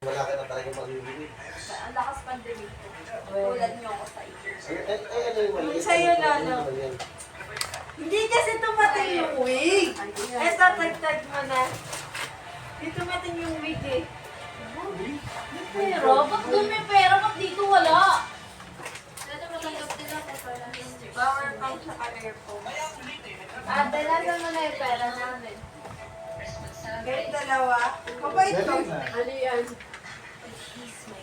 Malaki na talaga magbibigay. Ang lakas pandemic ko. Tulad niyo ako sa iyo. Ano yung mali? Sa'yo, Lolo. Hindi kasi tumating yung wig. Eh, tatagtag mo na. Hindi tumating yung wig eh. Pero, ba't doon may pera? Ba't dito wala? Dito matanggap din ako para Power bank sa earphone. dalaga mo na yung pera namin. Kahit dalawa. Mabait ko. Ano yan?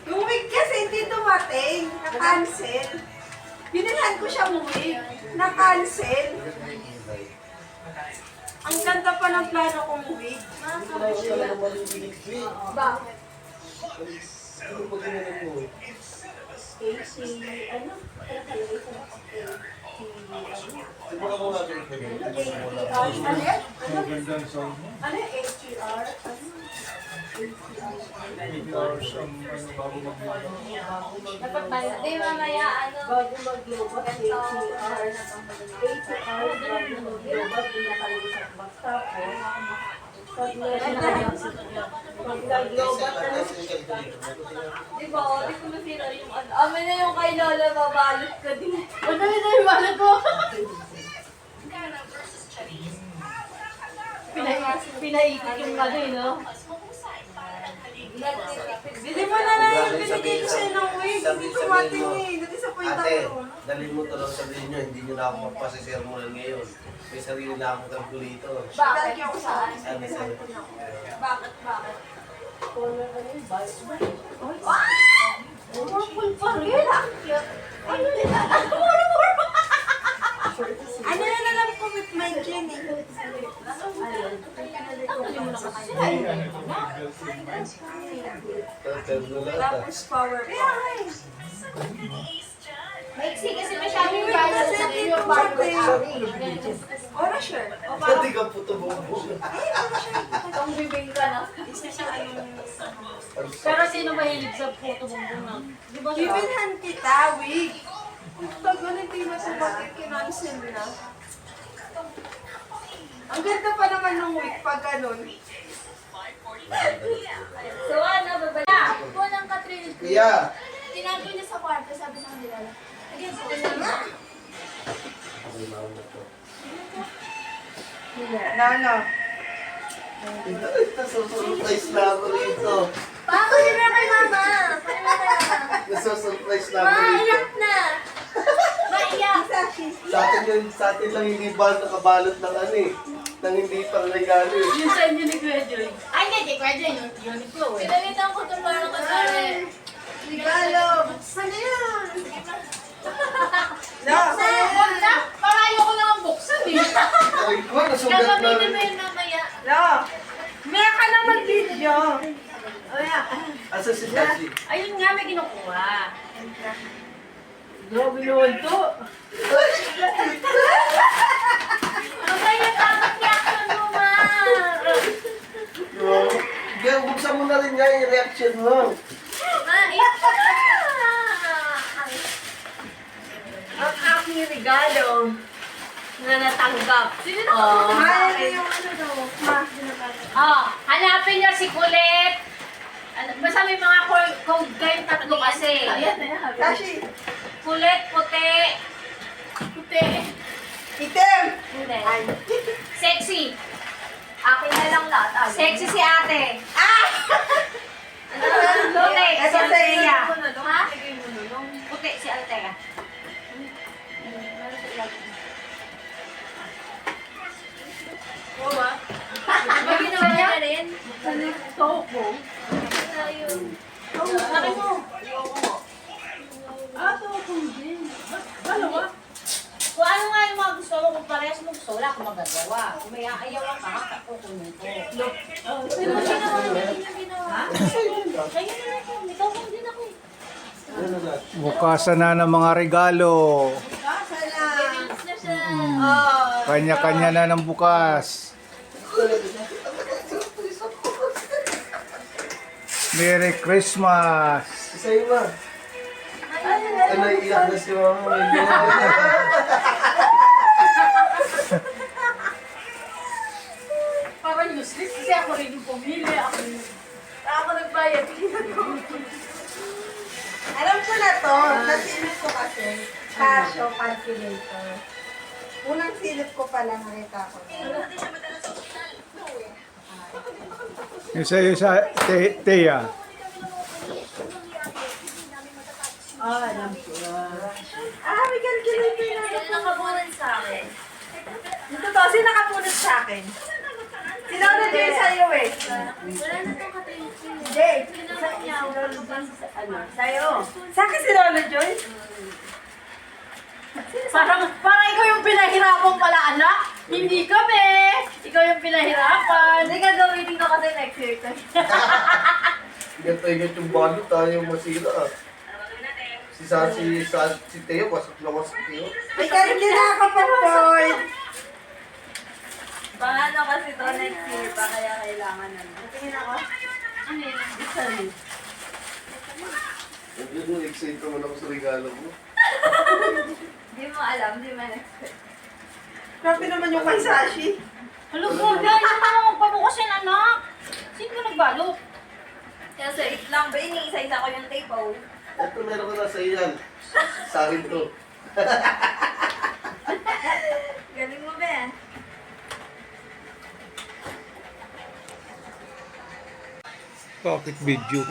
Yung wig kasi hindi tumating. Na-cancel. Binilhan ko siya wig. Na-cancel. Ang ganda pa ng plano kong wig. Ano talaga magbibigay? Bakit? Ano pag ginanon mo? Ano? Di ba ako nga ganun? Ano yan? Magandang sound mo. Ano yung HCR? Because bago mag-vlog. Dapat ba? Di mamaya ano? Bago mag-global, HCR. ATR, bago mag-global, pinakalimutan mag-tapos. Pag nag-global, Di ba? Di ko nasira yung ano. Amin na yung kay Lola, mabalot ka din. Madali na yung balot mo. Pinaikot yung ano eh, no? bili mo na lang yung binigay ko sa'yo ng wig. Hindi tumating eh. Nadisappoint Ate, ako. dalhin mo to lang sabihin nyo, hindi nyo na ako magpasisermonan ngayon. May sarili na akong kalkulito. Bakit? Lagi ako saan. Sabi sa'yo. Bakit? Bakit? Purple pa rin. Ano nila? Ano na alam ko with my gin eh. Tapos power bank. Maiksi kasi masyadong balot Kasi sa hindi iyo. tumating. Ora sure. O parang Pati ka puto bobo. Itong bibing ka na. isa siya yung... Pero sino mahilig sa photo bongbong na? Di ba siya? Bibilhan kita, wig. Pag hindi na sa bakit kinancel na. Ang ganda pa naman ng wig pag ganun. So ano, babala? Po ng Katrina. Kuya! Tinago niya sa kwarto, sabi sa kanila. Again, po na. Ano? Nasusurprise na ako rito. Paano na kay mama? Paano na kay mama? Nasusurprise na ako rito. Maiyak na! Maiyak! Sa atin lang hindi ba nakabalot ng ano eh. Nang hindi pang regalo eh. Yung sa inyo ni Kuya Joy. Ay, hindi, Kuya Joy. Yung Uniqlo eh. Pinalitan ko ito parang kasari. Regalo! Buksan na yan! No! Huwag na! Para ayoko na ang buksan eh. Ay ko, nasugat na Gagamitin mo rin. yun mamaya. No! May ka na mag-video! Oya! Asa si Daddy? Ayun nga, may kinukuha. Grabe naman to! Ano ba yung tamang reaction mo, ma? Kaya buksan mo na rin nga yung reaction mo. Ma, iyak ka na! Ang aking regalo na natanggap. Sino na Mahal na yung ano daw. Ma, Oh, hanapin niyo si Kulit. Basta may mga code kayong tatlo kasi. Tashi! Kulit, puti. Puti. Item! Hindi. Sexy. Akin na lang lahat. Sexy si ate. Ano? Puti, si Ito sa Altea. inyo. Ha? Puti, si Altea. Oo ba? Diba ginawa niya rin? Topo. Laki mo. Topo din. Dalawa? Kung ano nga yung mga gusto mo, kung parehas mo gusto, wala akong magagawa. Kung may aayawan ka, kukunin ko. Sino mo ginawa? Sino mo ginawa? Kaya na lang po. Ikaw kung din ako. Bukasan na ng mga regalo. Kasa na. Release na siya. Kanya-kanya na ng bukas. Merry Christmas! Sa'yo ma. Ano, iyak na si mama. Parang useless kasi ako rin yung pumili. Ako yung... ako nagbayad. Alam ko na to. Nasilip ko kasi. Casio calculator. Unang silip ko pa lang nakita ko. Yung sa'yo sa Teya. Alam ko. May calculator na. Sino nakabunod sa akin? Dito to, sino nakabunod sa akin? Sinunod yun sa'yo eh. Wala na itong katrina. Hindi. Sa'yo. Sa akin sinunod yun? Parang ikaw yung pinahirapan pala, anak. Hindi kami. Ikaw yung pinahirapan. Hindi ka gawin ko kasi next year to. Ingat yung balot, tayo masira. Si Teo, pasok na si Teo. May karin na ako pa, Paul. Paano kasi to next year pa kaya kailangan na. Tingin ako. Ano yun? Sorry. Hindi, excited naman ako sa regalo mo. Hindi mo alam, hindi mo expect. Grabe naman yung kay Sashi. Hello, Goga, hindi mo magpabukas yan, anak. Sino ba nagbalot? Kaya sa it lang ba, iniisa-isa ko yung tape, oh. Ito, meron ko na sa iyan. Sa akin to. Galing mo ba? Bakit video?